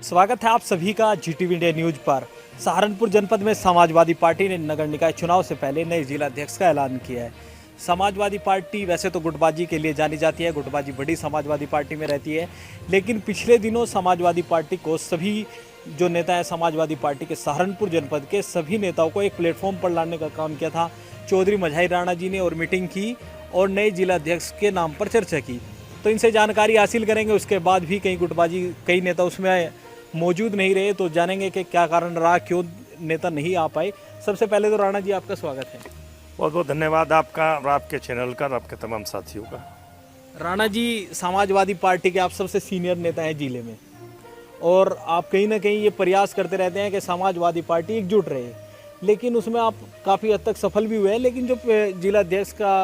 स्वागत है आप सभी का जीटीवी इंडिया न्यूज पर। सहारनपुर जनपद में समाजवादी पार्टी ने नगर निकाय चुनाव से पहले नए जिला अध्यक्ष का ऐलान किया है। समाजवादी पार्टी वैसे तो गुटबाजी के लिए जानी जाती है, गुटबाजी बड़ी समाजवादी पार्टी में रहती है, लेकिन पिछले दिनों समाजवादी पार्टी को सभी जो नेता हैं समाजवादी पार्टी के सहारनपुर जनपद के सभी नेताओं को एक प्लेटफॉर्म पर लाने का काम किया था। चौधरी मझाई राणा जी ने और मीटिंग की और नए जिला अध्यक्ष के नाम पर चर्चा की। तो इनसे जानकारी हासिल करेंगे। उसके बाद भी कई नेता उसमें मौजूद नहीं रहे, तो जानेंगे कि क्या कारण रहा, क्यों नेता नहीं आ पाए। सबसे पहले तो राणा जी आपका स्वागत है। बहुत बहुत धन्यवाद आपका और आपके चैनल का और आपके तमाम साथियों का। राणा जी, समाजवादी पार्टी के आप सबसे सीनियर नेता हैं जिले में, और आप कहीं ना कहीं ये प्रयास करते रहते हैं कि समाजवादी पार्टी एकजुट रहे, लेकिन उसमें आप काफ़ी हद तक सफल भी हुए हैं। लेकिन जो जिला अध्यक्ष का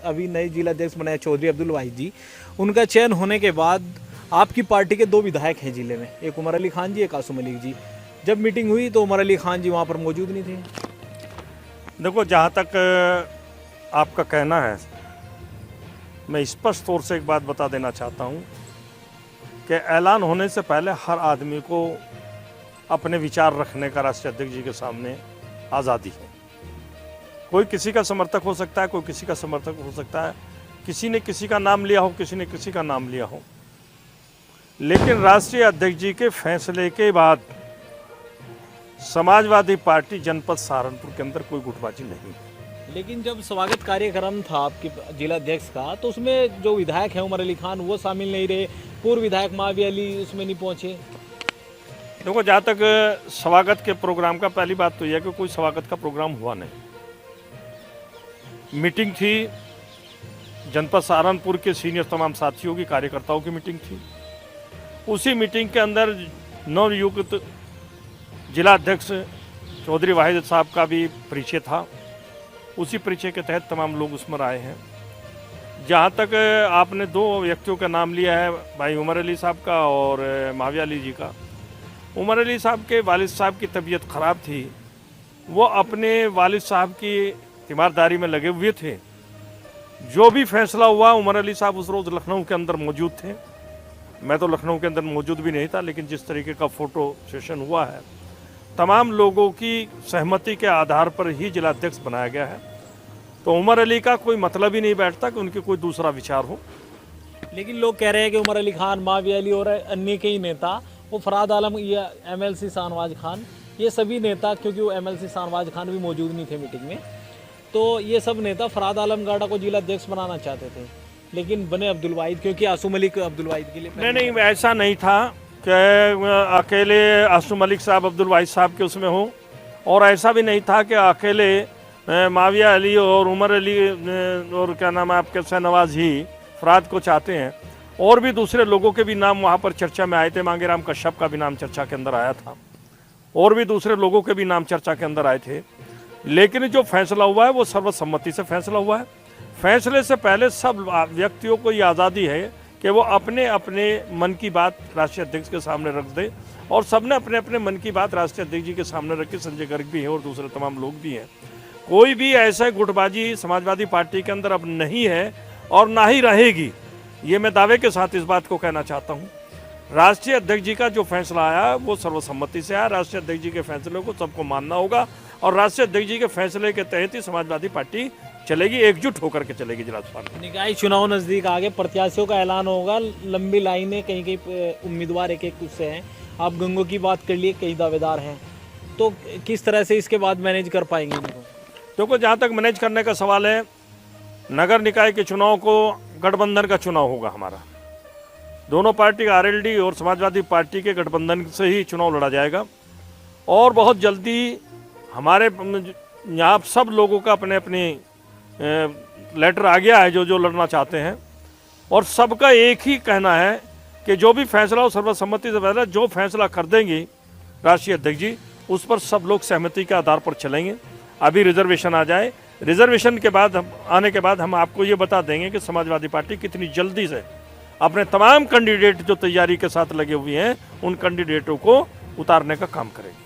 अभी नए जिला अध्यक्ष बनाए चौधरी अब्दुल वाहिद जी, उनका चयन होने के बाद आपकी पार्टी के दो विधायक हैं जिले में, एक उमर अली खान जी, एक आसू मलिक जी। जब मीटिंग हुई तो उमर अली खान जी वहाँ पर मौजूद नहीं थे। देखो, जहाँ तक आपका कहना है, मैं स्पष्ट तौर से एक बात बता देना चाहता हूँ कि ऐलान होने से पहले हर आदमी को अपने विचार रखने का राष्ट्रीय अध्यक्ष जी के सामने आज़ादी है। कोई किसी का समर्थक हो सकता है, कोई किसी का समर्थक हो सकता है, किसी ने किसी का नाम लिया हो, किसी ने किसी का नाम लिया हो, लेकिन राष्ट्रीय अध्यक्ष जी के फैसले के बाद समाजवादी पार्टी जनपद सहारनपुर के अंदर कोई गुटबाजी नहीं। लेकिन जब स्वागत कार्यक्रम था आपके जिला अध्यक्ष का, तो उसमें जो विधायक हैं उमर अली खान वो शामिल नहीं रहे, पूर्व विधायक मावी अली उसमें नहीं पहुंचे। देखो, जहाँ तक स्वागत के प्रोग्राम का, पहली बात तो यह है कि कोई स्वागत का प्रोग्राम हुआ नहीं। मीटिंग थी, जनपद सहारनपुर के सीनियर तमाम साथियों की, कार्यकर्ताओं की मीटिंग थी। उसी मीटिंग के अंदर नवनियुक्त जिला अध्यक्ष चौधरी वाहिद साहब का भी परिचय था। उसी परिचय के तहत तमाम लोग उसमें आए हैं। जहाँ तक आपने दो व्यक्तियों का नाम लिया है, भाई उमर अली साहब का और मावी अली जी का। उमर अली साहब के वालिद साहब की तबीयत ख़राब थी, वो अपने वालिद साहब की तीमारदारी में लगे हुए थे। जो भी फैसला हुआ, उमर अली साहब उस रोज़ लखनऊ के अंदर मौजूद थे। मैं तो लखनऊ के अंदर मौजूद भी नहीं था, लेकिन जिस तरीके का फ़ोटो सेशन हुआ है, तमाम लोगों की सहमति के आधार पर ही जिला अध्यक्ष बनाया गया है। तो उमर अली का कोई मतलब ही नहीं बैठता कि उनके कोई दूसरा विचार हो। लेकिन लोग कह रहे हैं कि उमर अली खान, मावी अली और अन्य कई नेता, वो फराद आलम या MLC शाहनवाज खान, ये सभी नेता, क्योंकि वो MLC शाहनवाज खान भी मौजूद नहीं थे मीटिंग में, तो ये सब नेता फराद आलम गाड़ा को जिला अध्यक्ष बनाना चाहते थे, लेकिन बने अब्दुल वाहिद, क्योंकि आसू मलिक अब्दुल वाहिद के लिए नहीं, ऐसा नहीं था कि अकेले आसू मलिक साहब अब्दुल वाहिद साहब के उसमें हो, और ऐसा भी नहीं था कि अकेले माविया अली और उमर अली और क्या नाम है आपके शाहनवाज ही फराद को चाहते हैं। और भी दूसरे लोगों के भी नाम वहाँ पर चर्चा में आए थे। मांगेराम कश्यप का भी नाम चर्चा के अंदर आया था, और भी दूसरे लोगों के भी नाम चर्चा के अंदर आए थे। लेकिन जो फैसला हुआ है वो सर्वसम्मति से फैसला हुआ है। फैसले से पहले सब व्यक्तियों को ये आज़ादी है कि वो अपने अपने मन की बात राष्ट्रीय अध्यक्ष के सामने रख दे, और सबने अपने अपने मन की बात राष्ट्रीय अध्यक्ष जी के सामने रखी। संजय गर्ग भी है और दूसरे तमाम लोग भी हैं। कोई भी ऐसा गुटबाजी समाजवादी पार्टी के अंदर अब नहीं है और ना ही रहेगी। ये मैं दावे के साथ इस बात को कहना चाहता हूँ। राष्ट्रीय अध्यक्ष जी का जो फैसला आया वो सर्वसम्मति से आया। राष्ट्रीय अध्यक्ष जी के फैसले को सबको मानना होगा, और राष्ट्रीय अध्यक्ष जी के फैसले के तहत ही समाजवादी पार्टी चलेगी, एकजुट होकर के चलेगी। जिला निकाय चुनाव नज़दीक आगे, प्रत्याशियों का ऐलान होगा, लंबी लाइनें, कहीं कहीं उम्मीदवार एक एक उससे हैं। आप गंगों की बात कर लिए, कई दावेदार हैं, तो किस तरह से इसके बाद मैनेज कर पाएंगे इनको? देखो, जहाँ तक मैनेज करने का सवाल है, नगर निकाय के चुनाव को गठबंधन का चुनाव होगा हमारा। दोनों पार्टी RLD और समाजवादी पार्टी के गठबंधन से ही चुनाव लड़ा जाएगा, और बहुत जल्दी हमारे यहाँ सब लोगों का अपने अपने लेटर आ गया है जो लड़ना चाहते हैं, और सबका एक ही कहना है कि जो भी फैसला हो सर्वसम्मति से पहले जो फैसला कर देंगे राष्ट्रीय अध्यक्ष जी, उस पर सब लोग सहमति के आधार पर चलेंगे। अभी रिजर्वेशन आ जाए, रिजर्वेशन के बाद आने के बाद हम आपको ये बता देंगे कि समाजवादी पार्टी कितनी जल्दी से अपने तमाम कैंडिडेट जो तैयारी के साथ लगे हुए हैं, उन कैंडिडेटों को उतारने का काम करेगी।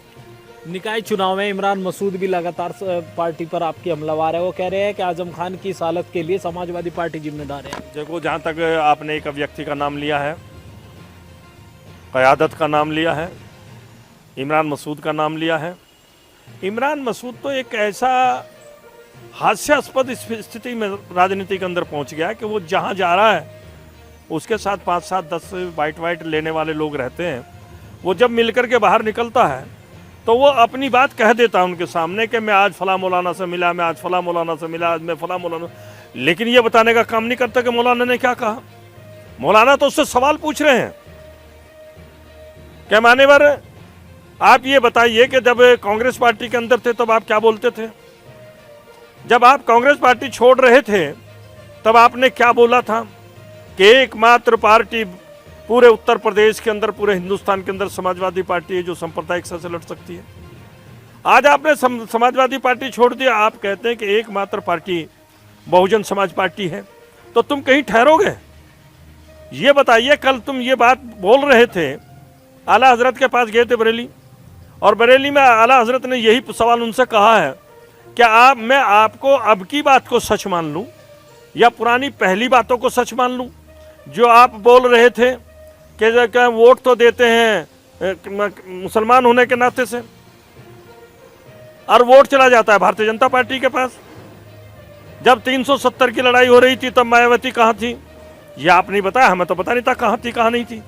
निकाय चुनाव में इमरान मसूद भी लगातार पार्टी पर आपकी हमलावर है। वो कह रहे हैं कि आजम खान की इस हालत के लिए समाजवादी पार्टी जिम्मेदार है। देखो, जहाँ तक आपने एक व्यक्ति का नाम लिया है, क़यादत का नाम लिया है, इमरान मसूद का नाम लिया है। इमरान मसूद तो एक ऐसा हास्यास्पद स्थिति में राजनीति के अंदर पहुंच गया है कि वो जहां जा रहा है उसके साथ 5, 7, 10 बाइट लेने वाले लोग रहते हैं। वो जब मिलकर के बाहर निकलता है तो वो अपनी बात कह देता है उनके सामने कि मैं आज फला मौलाना से मिला, मैं आज फला मौलाना से मिला, आज मैं फला मौलाना, लेकिन ये बताने का काम नहीं करता कि मौलाना ने क्या कहा। मौलाना तो उससे सवाल पूछ रहे हैं। क्या मान्यवर, आप ये बताइए कि जब कांग्रेस पार्टी के अंदर थे तब आप क्या बोलते थे? जब आप कांग्रेस पार्टी छोड़ रहे थे तब आपने क्या बोला था कि एकमात्र पार्टी पूरे उत्तर प्रदेश के अंदर, पूरे हिंदुस्तान के अंदर समाजवादी पार्टी है जो सांप्रदायिक से लड़ सकती है। आज आपने समाजवादी पार्टी छोड़ दिया, आप कहते हैं कि एकमात्र पार्टी बहुजन समाज पार्टी है, तो तुम कहीं ठहरोगे? ये बताइए, कल तुम ये बात बोल रहे थे, आला हजरत के पास गए थे बरेली, और बरेली में आला हजरत ने यही सवाल उनसे कहा है क्या मैं आपको अब की बात को सच मान लूं या पुरानी पहली बातों को सच मान लूं? जो आप बोल रहे थे कि वोट तो देते हैं मुसलमान होने के नाते से, और वोट चला जाता है भारतीय जनता पार्टी के पास। जब 370 की लड़ाई हो रही थी तब मायावती कहाँ थी? ये आप नहीं बताया, हमें तो पता नहीं था कहाँ थी कहाँ नहीं थी।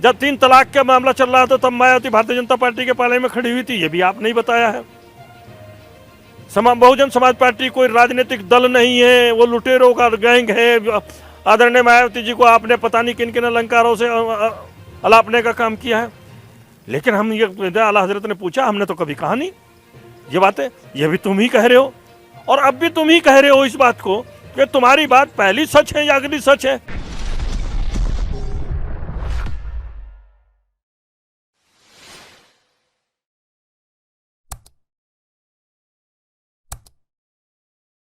जब 3 तलाक का मामला चल रहा था तब मायावती भारतीय जनता पार्टी के पाले में खड़ी हुई थी, ये भी आप नहीं बताया है। बहुजन समाज पार्टी कोई राजनीतिक दल नहीं है, वो लुटेरों का गैंग है। आदरणीय मायावती जी को आपने पता नहीं किन किन अलंकारों से अलापने का काम किया है, लेकिन हम ये आला हजरत ने पूछा, हमने तो कभी कहा नहीं ये बातें। ये भी तुम ही कह रहे हो, और अब भी तुम ही कह रहे हो इस बात को कि तुम्हारी बात पहली सच है या अगली सच है।